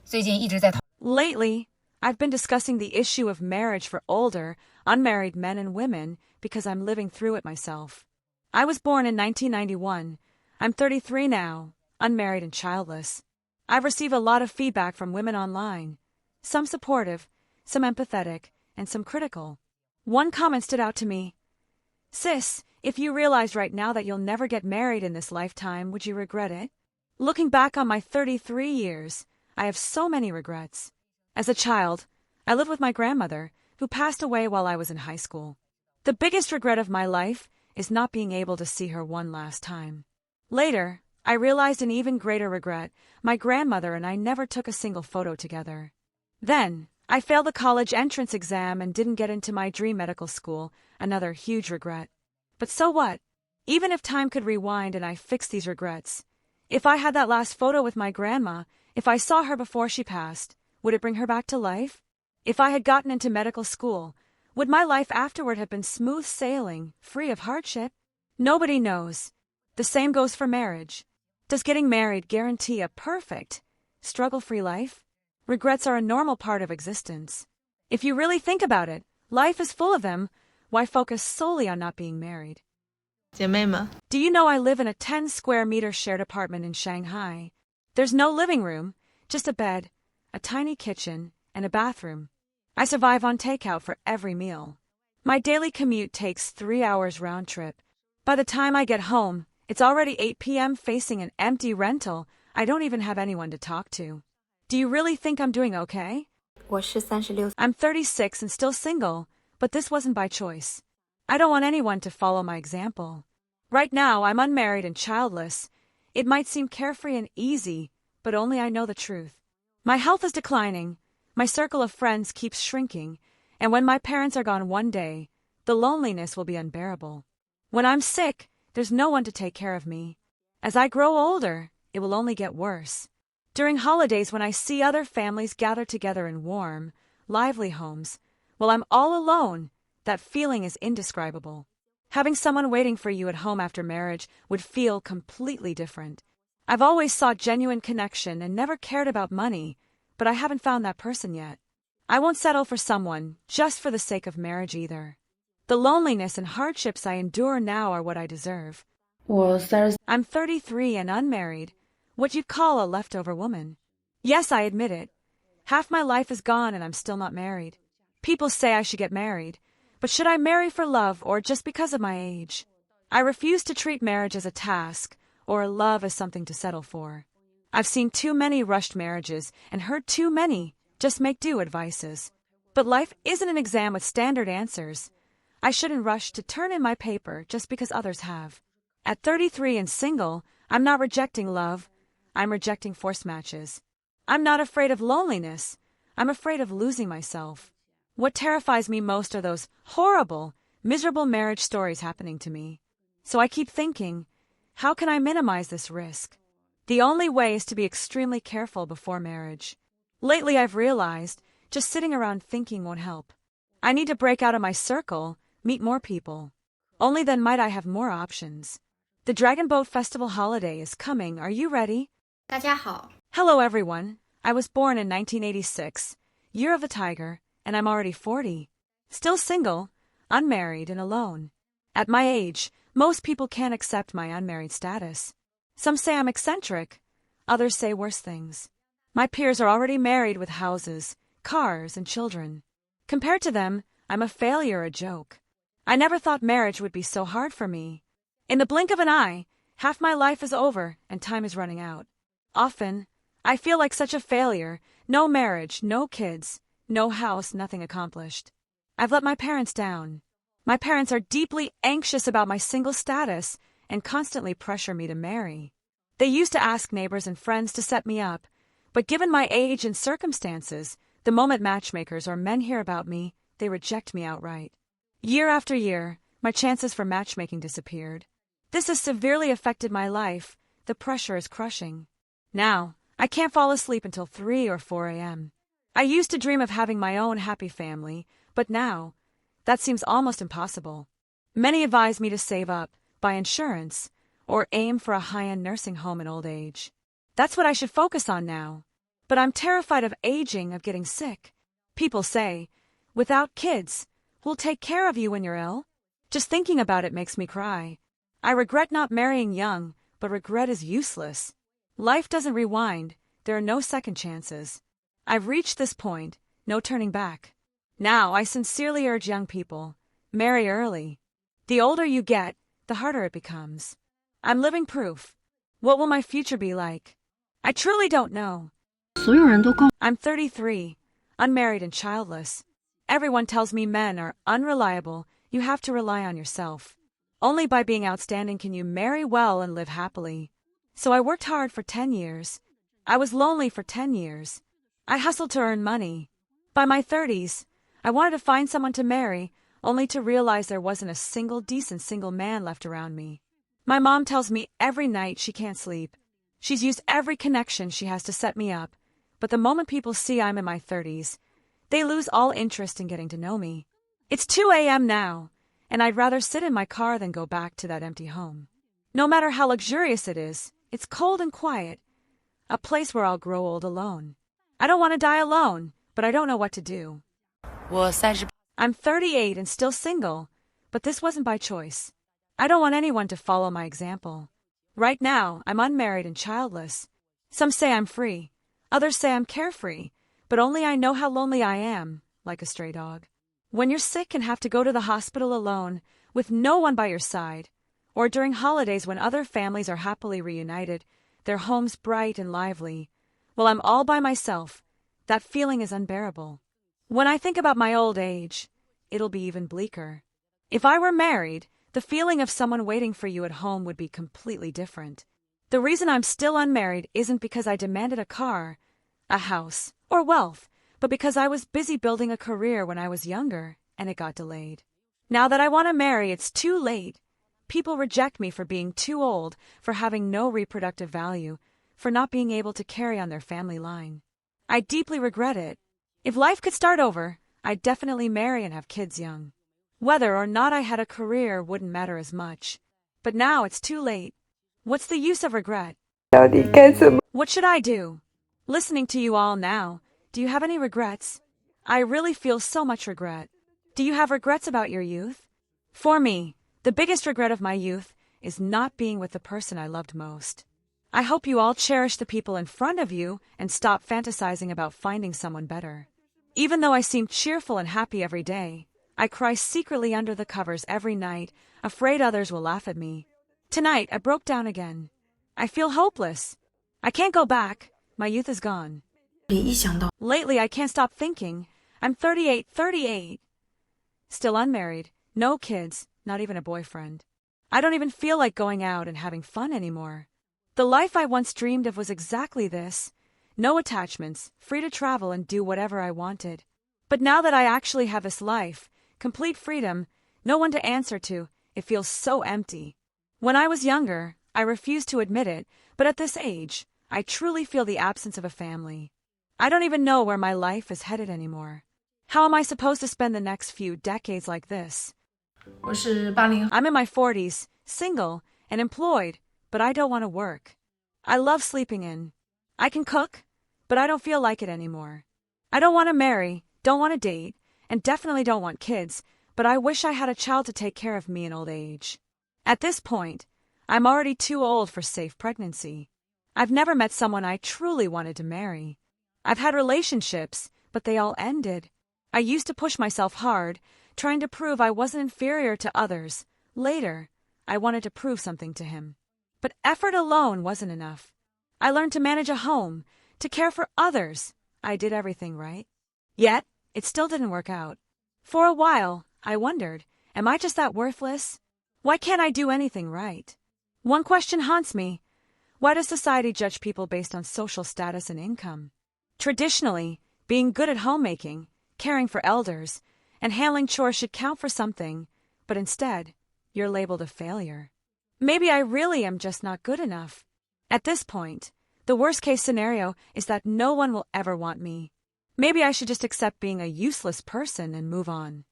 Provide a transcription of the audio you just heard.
最近一直在讨 Lately, I've been discussing the issue of marriage for older, unmarried men and women because I'm living through it myself. I was born in 1991. I'm 33 now, unmarried and childless. I've received a lot of feedback from women online, some supportive, some empathetic, and some critical. One comment stood out to me. Sis, if you realized right now that you'll never get married in this lifetime, would you regret it? Looking back on my 33 years, I have so many regrets. As a child, I lived with my grandmother, who passed away while I was in high school. The biggest regret of my life is not being able to see her one last time. Later, I realized an even greater regret. My grandmother and I never took a single photo together. Then, I failed the college entrance exam and didn't get into my dream medical school, another huge regret. But so what? Even if time could rewind and I fixed these regrets, if I had that last photo with my grandma, if I saw her before she passed, would it bring her back to life? If I had gotten into medical school, would my life afterward have been smooth sailing, free of hardship? Nobody knows. The same goes for marriage. Does getting married guarantee a perfect, struggle-free life? Regrets are a normal part of existence. If you really think about it, life is full of them. Why focus solely on not being married? 姐妹们， Do you know I live in a 10 square meter shared apartment in Shanghai? There's no living room, just a bed, a tiny kitchen, and a bathroom. I survive on takeout for every meal. My daily commute takes 3 hours round trip. By the time I get home, it's already 8 p.m. facing an empty rental. I don't even have anyone to talk to. Do you really think I'm doing okay? 我是36。 I'm 36 and still single, but this wasn't by choice. I don't want anyone to follow my example. Right now, I'm unmarried and childless. It might seem carefree and easy, but only I know the truth. My health is declining, my circle of friends keeps shrinking, and when my parents are gone one day, the loneliness will be unbearable. When I'm sick, there's no one to take care of me. As I grow older, it will only get worse. During holidays when I see other families gather together in warm, lively homes, while I'm all alone, that feeling is indescribable. Having someone waiting for you at home after marriage would feel completely different. I've always sought genuine connection and never cared about money, but I haven't found that person yet. I won't settle for someone just for the sake of marriage either. The loneliness and hardships I endure now are what I deserve. 我30， I'm 33 and unmarried, what you'd call a leftover woman. Yes, I admit it. Half my life is gone and I'm still not married. People say I should get married, but should I marry for love or just because of my age? I refuse to treat marriage as a task or love as something to settle for. I've seen too many rushed marriages and heard too many just make do advices. But life isn't an exam with standard answers. I shouldn't rush to turn in my paper just because others have. At 33 and single, I'm not rejecting love. I'm rejecting forced matches. I'm not afraid of loneliness. I'm afraid of losing myself. What terrifies me most are those horrible, miserable marriage stories happening to me. So I keep thinking, how can I minimize this risk? The only way is to be extremely careful before marriage. Lately I've realized, just sitting around thinking won't help. I need to break out of my circle, meet more people. Only then might I have more options. The Dragon Boat Festival holiday is coming. Are you ready? 大家好， Hello everyone. I was born in 1986, year of the tiger, and I'm already 40. Still single, unmarried, and alone. At my age, most people can't accept my unmarried status. Some say I'm eccentric. Others say worse things. My peers are already married with houses, cars, and children. Compared to them, I'm a failure, a joke. I never thought marriage would be so hard for me. In the blink of an eye, half my life is over and time is running out. Often, I feel like such a failure. No marriage, no kids, no house, nothing accomplished. I've let my parents down. My parents are deeply anxious about my single status and constantly pressure me to marry. They used to ask neighbors and friends to set me up, but given my age and circumstances, the moment matchmakers or men hear about me, they reject me outright. Year after year, my chances for matchmaking disappeared. This has severely affected my life. The pressure is crushing. Now, I can't fall asleep until 3 or 4 a.m. I used to dream of having my own happy family, but now, that seems almost impossible. Many advise me to save up, buy insurance, or aim for a high-end nursing home in old age. That's what I should focus on now. But I'm terrified of aging, of getting sick. People say, without kids, who'll take care of you when you're ill? Just thinking about it makes me cry. I regret not marrying young, but regret is useless. Life doesn't rewind. There are no second chances. I've reached this point, no turning back. Now, I sincerely urge young people, marry early. The older you get, the harder it becomes. I'm living proof. What will my future be like? I truly don't know. I'm 33, unmarried and childless. Everyone tells me men are unreliable. You have to rely on yourself. Only by being outstanding can you marry well and live happily. So I worked hard for 10 years. I was lonely for 10 years. I hustled to earn money. By my 30s, I wanted to find someone to marry, only to realize there wasn't a single decent single man left around me. My mom tells me every night she can't sleep. She's used every connection she has to set me up, but the moment people see I'm in my 30s, they lose all interest in getting to know me. It's 2 a.m. now, and I'd rather sit in my car than go back to that empty home. No matter how luxurious it is, it's cold and quiet, a place where I'll grow old alone. I don't want to die alone, but I don't know what to do. I'm 38 and still single, but this wasn't by choice. I don't want anyone to follow my example. Right now, I'm unmarried and childless. Some say I'm free. Others say I'm carefree, but only I know how lonely I am, like a stray dog. When you're sick and have to go to the hospital alone, with no one by your side, or during holidays when other families are happily reunited, their homes bright and lively, while I'm all by myself, that feeling is unbearable. When I think about my old age, it'll be even bleaker. If I were married, the feeling of someone waiting for you at home would be completely different. The reason I'm still unmarried isn't because I demanded a car, a house, or wealth, but because I was busy building a career when I was younger, and it got delayed. Now that I want to marry, it's too late. People reject me for being too old, for having no reproductive value, for not being able to carry on their family line. I deeply regret it. If life could start over, I'd definitely marry and have kids young. Whether or not I had a career wouldn't matter as much. But now it's too late. What's the use of regret? What should I do? Listening to you all now, do you have any regrets? I really feel so much regret. Do you have regrets about your youth? For me, the biggest regret of my youth is not being with the person I loved most. I hope you all cherish the people in front of you and stop fantasizing about finding someone better. Even though I seem cheerful and happy every day, I cry secretly under the covers every night, afraid others will laugh at me. Tonight, I broke down again. I feel hopeless. I can't go back. My youth is gone. Lately, I can't stop thinking. I'm 38. Still unmarried, no kids, not even a boyfriend. I don't even feel like going out and having fun anymore. The life I once dreamed of was exactly this. No attachments, free to travel and do whatever I wanted. But now that I actually have this life, complete freedom, no one to answer to, it feels so empty. When I was younger, I refused to admit it, but at this age, I truly feel the absence of a family. I don't even know where my life is headed anymore. How am I supposed to spend the next few decades like this? I'm in my 40s, single, and employed, but I don't want to work. I love sleeping in. I can cook, but I don't feel like it anymore. I don't want to marry, don't want to date, and definitely don't want kids, but I wish I had a child to take care of me in old age. At this point, I'm already too old for safe pregnancy. I've never met someone I truly wanted to marry. I've had relationships, but they all ended. I used to push myself hard, trying to prove I wasn't inferior to others. Later, I wanted to prove something to him. But effort alone wasn't enough. I learned to manage a home, to care for others. I did everything right. Yet, it still didn't work out. For a while, I wondered, am I just that worthless? Why can't I do anything right? One question haunts me. Why does society judge people based on social status and income? Traditionally, being good at homemaking, caring for elders, and handling chores should count for something, but instead, you're labeled a failure. Maybe I really am just not good enough. At this point, the worst-case scenario is that no one will ever want me. Maybe I should just accept being a useless person and move on.